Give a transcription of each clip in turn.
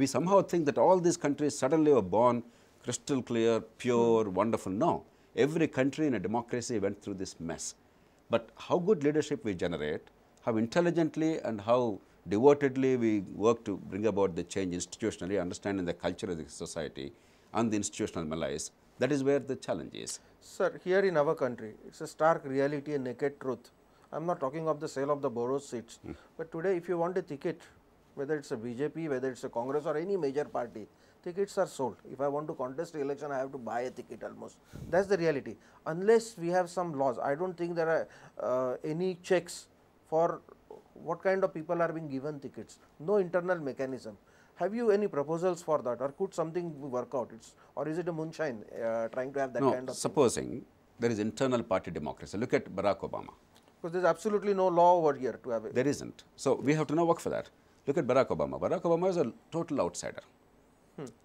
We somehow think that all these countries suddenly were born crystal clear, pure, wonderful. No. Every country in a democracy went through this mess. But how good leadership we generate, how intelligently and how devotedly we work to bring about the change institutionally, understanding the culture of the society and the institutional malaise, that is where the challenge is. Sir, here in our country, it's a stark reality and naked truth. I'm not talking of the sale of the borrowed seats, but today if you want a ticket, whether it's a BJP, whether it's a Congress or any major party, tickets are sold. If I want to contest the election, I have to buy a ticket almost. That's the reality. Unless we have some laws, I don't think there are any checks for what kind of people are being given tickets. No internal mechanism. Have you any proposals for that, or could something work out? Or is it a moonshine trying to have that kind of supposing there is internal party democracy. Look at Barack Obama. Because there is absolutely no law over here to have it. There isn't. So, we have to now work for that. Look at Barack Obama. Barack Obama is a total outsider.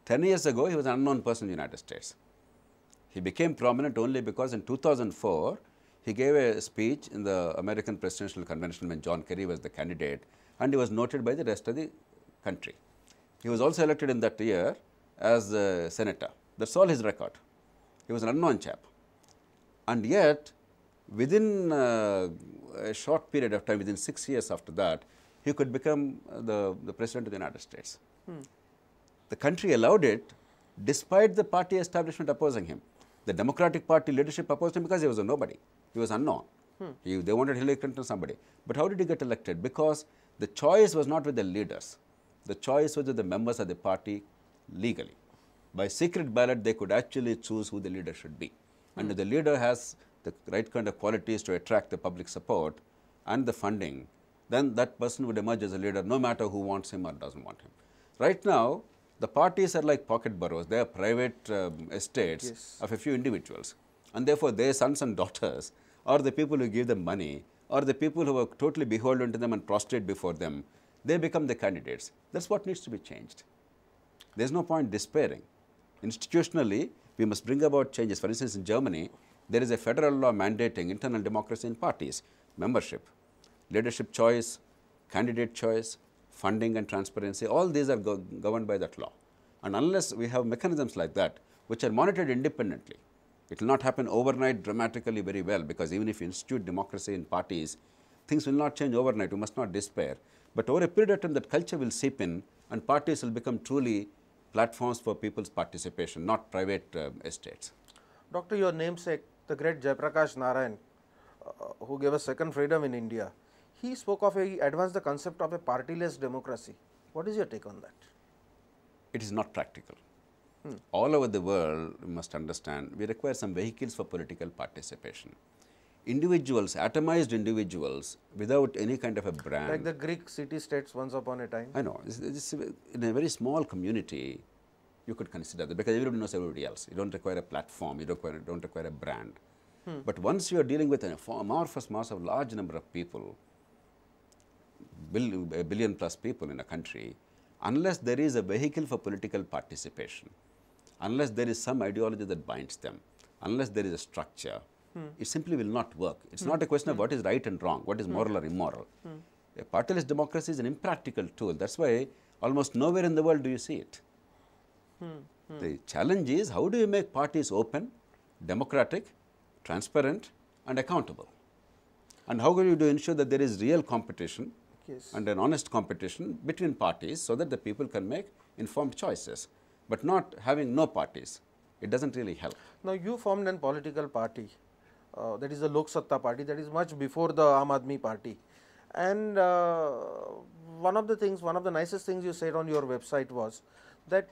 10 years ago, he was an unknown person in the United States. He became prominent only because in 2004, he gave a speech in the American Presidential Convention when John Kerry was the candidate, and he was noted by the rest of the country. He was also elected in that year as a senator. That's all his record. He was an unknown chap. And yet, within a short period of time, within 6 years after that, he could become the President of the United States. The country allowed it despite the party establishment opposing him. The Democratic Party leadership opposed him because he was a nobody. He was unknown. They wanted Hillary Clinton or somebody. But how did he get elected? Because the choice was not with the leaders. The choice was with the members of the party legally. By secret ballot, they could actually choose who the leader should be. And if the leader has the right kind of qualities to attract the public support and the funding, then that person would emerge as a leader no matter who wants him or doesn't want him. Right now, the parties are like pocket boroughs. They are private estates of a few individuals. And therefore, their sons and daughters or the people who give them money or the people who are totally beholden to them and prostrate before them, they become the candidates. That's what needs to be changed. There's no point despairing. Institutionally, we must bring about changes. For instance, in Germany, there is a federal law mandating internal democracy in parties, membership, leadership choice, candidate choice, funding and transparency, all these are governed by that law. And unless we have mechanisms like that, which are monitored independently, it will not happen overnight dramatically very well, because even if you institute democracy in parties, things will not change overnight. We must not despair. But over a period of time, that culture will seep in and parties will become truly platforms for people's participation, not private estates. Doctor, your namesake, the great Jayprakash Narayan, who gave us second freedom in India, he spoke of, he advanced the concept of a partyless democracy. What is your take on that? It is not practical. All over the world, we must understand, we require some vehicles for political participation. Individuals, atomized individuals, without any kind of a brand. Like the Greek city-states once upon a time. I know. In a very small community, you could consider that, because everybody knows everybody else. You don't require a platform, you don't require a brand. But once you are dealing with an amorphous mass of large number of people, a billion plus people in a country, unless there is a vehicle for political participation, unless there is some ideology that binds them, unless there is a structure, it simply will not work. It's not a question of what is right and wrong, what is moral or immoral. A partyless democracy is an impractical tool. That's why almost nowhere in the world do you see it. The challenge is, how do you make parties open, democratic, transparent and accountable? And how do you ensure that there is real competition and an honest competition between parties, so that the people can make informed choices, but not having no parties? It doesn't really help. Now, you formed a political party, that is the Lok Satta party, that is much before the Aam Aadmi party. And one of the nicest things you said on your website was that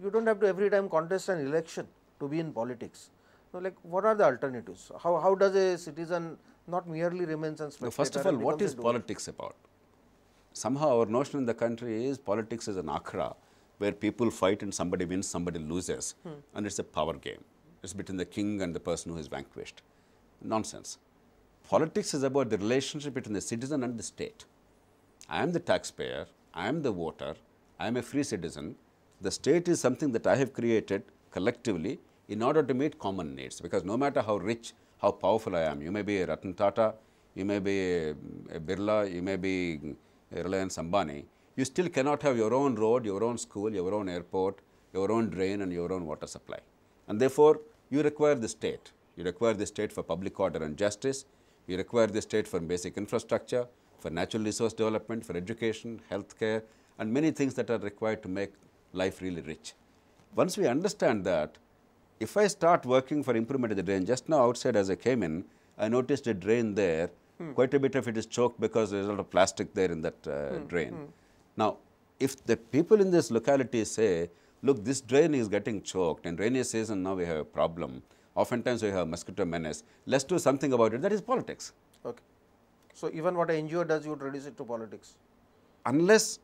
you don't have to every time contest an election to be in politics. So, like, what are the alternatives? How does a citizen not merely remains a spectator? First of all, what is politics about? Somehow our notion in the country is politics is an akhara where people fight and somebody wins, somebody loses, and it's a power game. It's between the king and the person who is vanquished. Nonsense. Politics is about the relationship between the citizen and the state. I am the taxpayer, I am the voter, I am a free citizen. The state is something that I have created collectively in order to meet common needs, because no matter how rich, how powerful I am, you may be a Ratan Tata, you may be a Birla, you may be a Reliance Ambani, you still cannot have your own road, your own school, your own airport, your own drain and your own water supply. And therefore, you require the state. You require the state for public order and justice. You require the state for basic infrastructure, for natural resource development, for education, healthcare, and many things that are required to make life really rich. Once we understand that, if I start working for improvement of the drain, just now outside as I came in, I noticed a drain there. Quite a bit of it is choked because there is a lot of plastic there in that drain. Now, if the people in this locality say, look, this drain is getting choked, and rainy season now we have a problem, oftentimes we have mosquito menace, let's do something about it, that is politics. Okay. So, even what an NGO does, you would reduce it to politics? Unless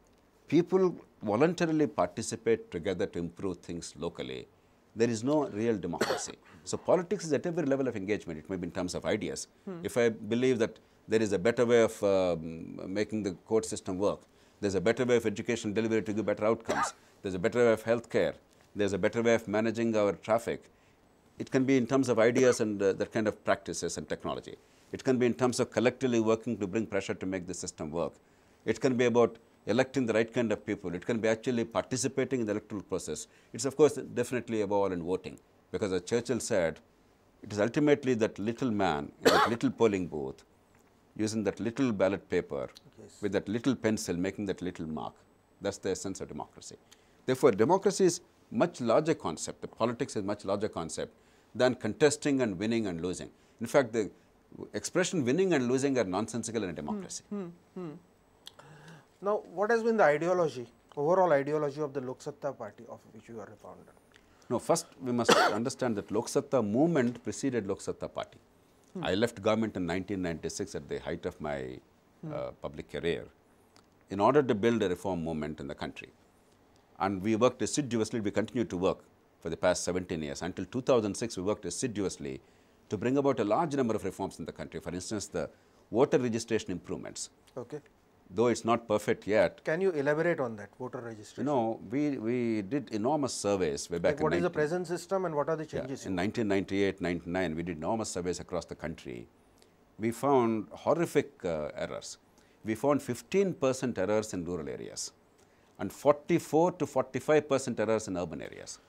people voluntarily participate together to improve things locally, there is no real democracy. So, politics is at every level of engagement. It may be in terms of ideas. If I believe that there is a better way of making the court system work, there is a better way of education delivery to give better outcomes, there is a better way of healthcare, there is a better way of managing our traffic. It can be in terms of ideas and that kind of practices and technology. It can be in terms of collectively working to bring pressure to make the system work. It can be about electing the right kind of people. It can be actually participating in the electoral process. It's of course definitely above all in voting, because as Churchill said, it is ultimately that little man in that little polling booth using that little ballot paper with that little pencil making that little mark. That's the essence of democracy. Therefore, democracy is much larger concept. The politics is much larger concept than contesting and winning and losing. In fact, the expression winning and losing are nonsensical in a democracy. Now, what has been the ideology, overall ideology of the Lok Satta party of which you are a founder? No, first we must understand that Lok Satta movement preceded Lok Satta party. I left government in 1996 at the height of my public career in order to build a reform movement in the country. And we worked assiduously, we continued to work for the past 17 years. Until 2006, we worked assiduously to bring about a large number of reforms in the country. For instance, the voter registration improvements. Okay. Though it's not perfect yet. Can you elaborate on that, voter registration? No, we did enormous surveys way back like what is the present system and what are the changes? In 1998, 99, we did enormous surveys across the country. We found horrific errors. We found 15% errors in rural areas and 44 to 45% errors in urban areas.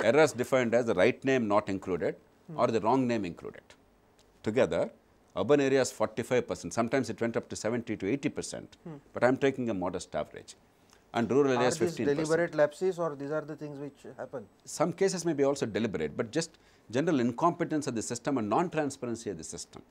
Errors defined as the right name not included or the wrong name included. Together, urban areas 45%, sometimes it went up to 70 to 80%, but I am taking a modest average. And rural areas 15%. Are these deliberate lapses or these are the things which happen? Some cases may be also deliberate, but just general incompetence of the system and non-transparency of the system.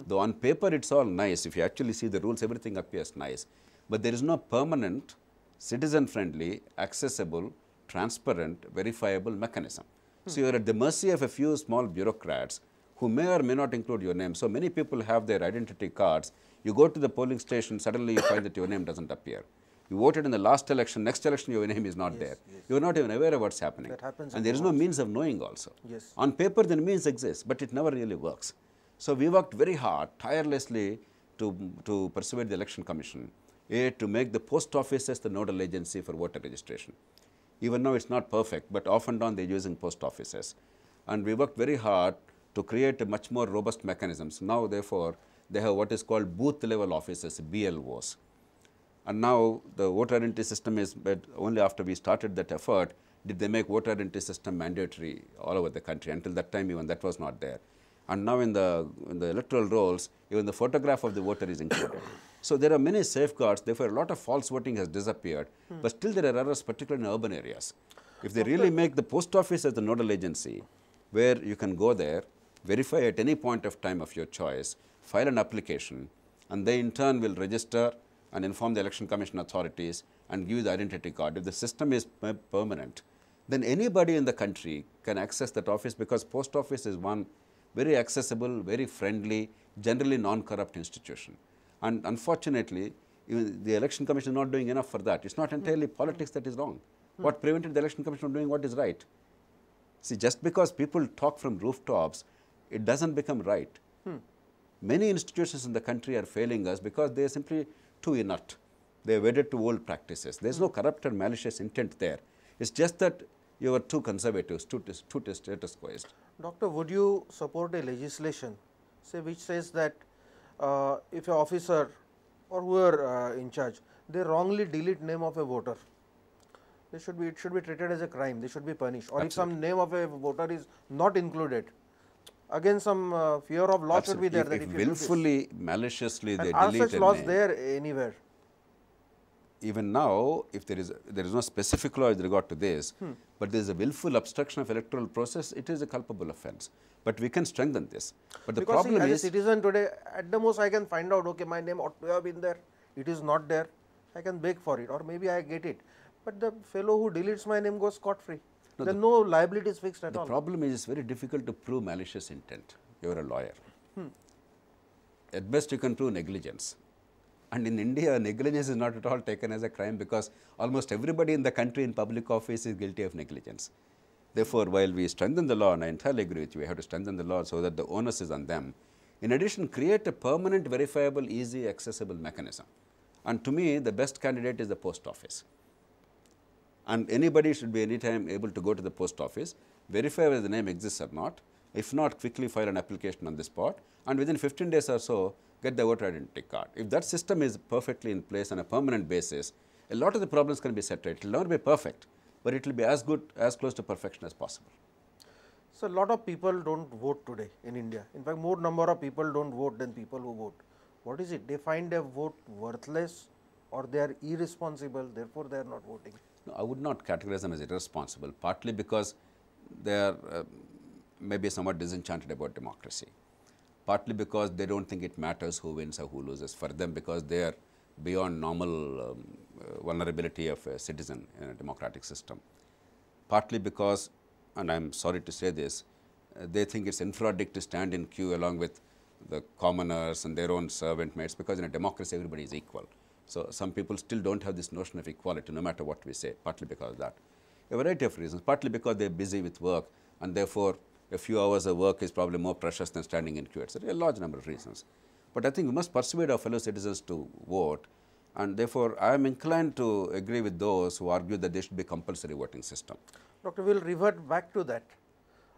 Though on paper it's all nice, if you actually see the rules, everything appears nice, but there is no permanent, citizen-friendly, accessible, transparent, verifiable mechanism. So you are at the mercy of a few small bureaucrats who may or may not include your name. So many people have their identity cards. You go to the polling station, suddenly you find that your name doesn't appear. You voted in the last election, next election your name is not there. Yes. You are not even aware of what's happening. That happens and there is no means of knowing also. Yes. On paper the means exist, but it never really works. So we worked very hard, tirelessly to persuade the Election Commission, to make the post offices the nodal agency for voter registration. Even now it's not perfect, but off and on they're using post offices. And we worked very hard to create a much more robust mechanisms. Now therefore, they have what is called booth level offices, BLOs. And now the voter identity system is, but only after we started that effort did they make voter identity system mandatory all over the country. Until that time even that was not there. And now in the electoral rolls, even the photograph of the voter is included. So there are many safeguards, therefore a lot of false voting has disappeared, but still there are errors, particularly in urban areas. If they really make the post office as the nodal agency, where you can go there, verify at any point of time of your choice, file an application, and they in turn will register and inform the Election Commission authorities and give you the identity card. If the system is permanent, then anybody in the country can access that office, because post office is one very accessible, very friendly, generally non-corrupt institution. And unfortunately, even the Election Commission is not doing enough for that. It's not entirely politics that is wrong. What prevented the Election Commission from doing what is right? See, just because people talk from rooftops, it doesn't become right. Many institutions in the country are failing us because they are simply too inert. They are wedded to old practices. There is no corrupt or malicious intent there. It's just that you are too conservative, too status quoist. Doctor, would you support a legislation, say, which says that if an officer or whoever in charge they wrongly delete name of a voter, it should be treated as a crime, they should be punished. Or if some name of a voter is not included, again some fear of law should be there. If willfully, maliciously they are delete such a laws name, there anywhere? even now, if there is no specific law with regard to this, but there is a willful obstruction of electoral process, it is a culpable offence. But we can strengthen this. But the Because problem as a is, citizen today, at the most I can find out, okay, my name ought to have been there, it is not there, I can beg for it, or maybe I get it. But the fellow who deletes my name goes scot free. Then no liability is fixed at all. the problem is it's very difficult to prove malicious intent. You are a lawyer. At best you can prove negligence. And in India, negligence is not at all taken as a crime, because almost everybody in the country in public office is guilty of negligence. Therefore, while we strengthen the law, and I entirely agree with you, we have to strengthen the law so that the onus is on them. In addition, create a permanent, verifiable, easy, accessible mechanism. And to me, the best candidate is the post office. And anybody should be anytime able to go to the post office, verify whether the name exists or not. If not, quickly file an application on the spot, and within 15 days or so, get the voter identity card. If that system is perfectly in place on a permanent basis, a lot of the problems can be settled. It will never be perfect, but it will be as good, as close to perfection as possible. So, a lot of people don't vote today in India. In fact, more number of people don't vote than people who vote. What is it? They find their vote worthless, or they are irresponsible, therefore they are not voting. No, I would not categorize them as irresponsible, partly because they are maybe somewhat disenchanted about democracy, partly because they don't think it matters who wins or who loses for them, because they are beyond normal vulnerability of a citizen in a democratic system, partly because, and I am sorry to say this, they think it's infra-dig to stand in queue along with the commoners and their own servant mates, because in a democracy everybody is equal. So, some people still don't have this notion of equality, no matter what we say, partly because of that. A variety of reasons, partly because they are busy with work, and therefore a few hours of work is probably more precious than standing in queue, etc. A large number of reasons. But I think we must persuade our fellow citizens to vote, and therefore I am inclined to agree with those who argue that there should be a compulsory voting system. Doctor, we will revert back to that.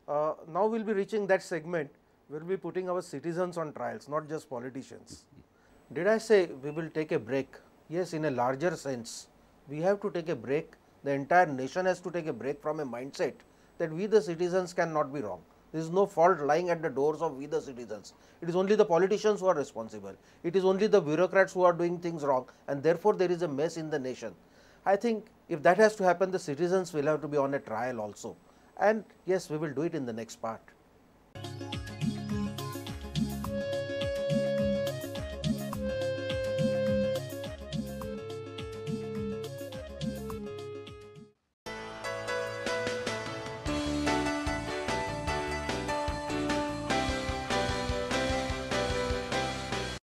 Now we will be reaching that segment, we will be putting our citizens on trials, not just politicians. Did I say we will take a break? Yes, in a larger sense, we have to take a break. The entire nation has to take a break from a mindset that we the citizens cannot be wrong. There is no fault lying at the doors of we the citizens. It is only the politicians who are responsible. It is only the bureaucrats who are doing things wrong, and therefore there is a mess in the nation. I think if that has to happen, the citizens will have to be on a trial also. And yes, we will do it in the next part.